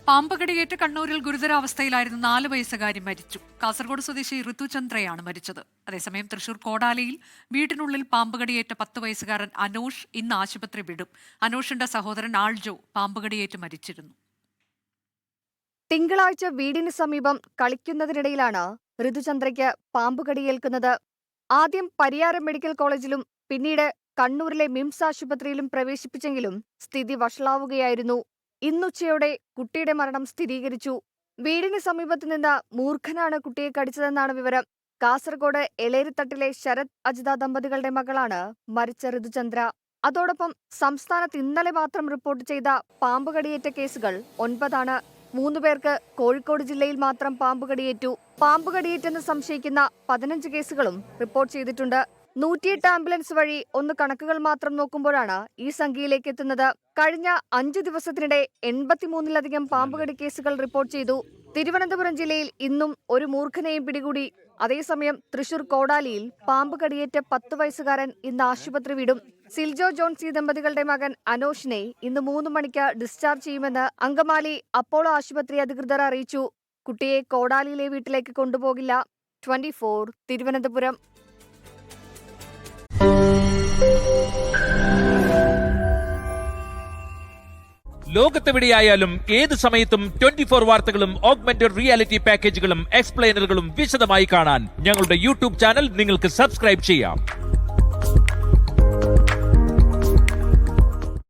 പാമ്പുകടിയേറ്റ് കണ്ണൂരിൽ ഗുരുതരാവസ്ഥയിലായിരുന്ന 4 വയസ്സുകാരി മരിച്ചു. കാസർഗോഡ് സ്വദേശി ഋതുചന്ദ്രയാണ് മരിച്ചത്. അതേസമയം തൃശൂർ കോടാലിയിൽ വീടിനുള്ളിൽ പാമ്പുകടിയേറ്റ 10 വയസ്സുകാരൻ അനോഷ് ഇന്ന് ആശുപത്രി വിടും. അനോഷിന്റെ സഹോദരൻ ആൾജോ പാമ്പുകടിയേറ്റ് മരിച്ചിരുന്നു. തിങ്കളാഴ്ച വീടിന് സമീപം കളിക്കുന്നതിനിടയിലാണ് ഋതുചന്ദ്രയ്ക്ക് പാമ്പുകടിയേൽക്കുന്നത്. ആദ്യം പരിയാരം മെഡിക്കൽ കോളേജിലും പിന്നീട് കണ്ണൂരിലെ മിംസ് ആശുപത്രിയിലും പ്രവേശിപ്പിച്ചെങ്കിലും സ്ഥിതി വഷളാവുകയായിരുന്നു. ഇന്നുച്ചയോടെ കുട്ടിയുടെ മരണം സ്ഥിരീകരിച്ചു. വീടിന് സമീപത്ത് നിന്ന് മൂർഖനാണ് കുട്ടിയെ കടിച്ചതെന്നാണ് വിവരം. കാസർഗോഡ് എളേരിത്തട്ടിലെ ശരത് അജിത ദമ്പതികളുടെ മകളാണ് മരിച്ച ഋതുചന്ദ്ര. അതോടൊപ്പം സംസ്ഥാനത്ത് ഇന്നലെ മാത്രം റിപ്പോർട്ട് ചെയ്ത പാമ്പുകടിയേറ്റ കേസുകൾ 9 ആണ്. 3 പേർക്ക് കോഴിക്കോട് ജില്ലയിൽ മാത്രം പാമ്പുകടിയേറ്റു. പാമ്പുകടിയേറ്റെന്ന് സംശയിക്കുന്ന 15 കേസുകളും റിപ്പോർട്ട് ചെയ്തിട്ടുണ്ട്. 108 ആംബുലൻസ് വഴി ഒന്ന് കണക്കുകൾ മാത്രം നോക്കുമ്പോഴാണ് ഈ സംഖ്യയിലേക്ക് എത്തുന്നത്. കഴിഞ്ഞ 5 ദിവസത്തിനിടെ 83-ലധികം പാമ്പുകടി കേസുകൾ റിപ്പോർട്ട് ചെയ്തു. തിരുവനന്തപുരം ജില്ലയിൽ ഇന്നും ഒരു മൂർഖനെയും പിടികൂടി. അതേസമയം തൃശൂർ കോടാലിയിൽ പാമ്പുകടിയേറ്റ 10 വയസ്സുകാരൻ ഇന്ന് ആശുപത്രി വിടും. സിൽജോ ജോൺസി ദമ്പതികളുടെ മകൻ അനോഷിനെ ഇന്ന് 3 മണിക്ക് ഡിസ്ചാർജ് ചെയ്യുമെന്ന് അങ്കമാലി അപ്പോളോ ആശുപത്രി അധികൃതർ അറിയിച്ചു. കുട്ടിയെ കോടാലിയിലെ വീട്ടിലേക്ക് കൊണ്ടുപോകില്ല. 24 തിരുവനന്തപുരം. ലോകത്തെവിടെയായാലും ഏത് സമയത്തും 24 വാർത്തകളും ഓഗ്മെന്റഡ് റിയാലിറ്റി പാക്കേജുകളും എക്സ്പ്ലെയിനറുകളും വിശദമായി കാണാൻ ഞങ്ങളുടെ യൂട്യൂബ് ചാനൽ നിങ്ങൾക്ക് സബ്സ്ക്രൈബ് ചെയ്യാം.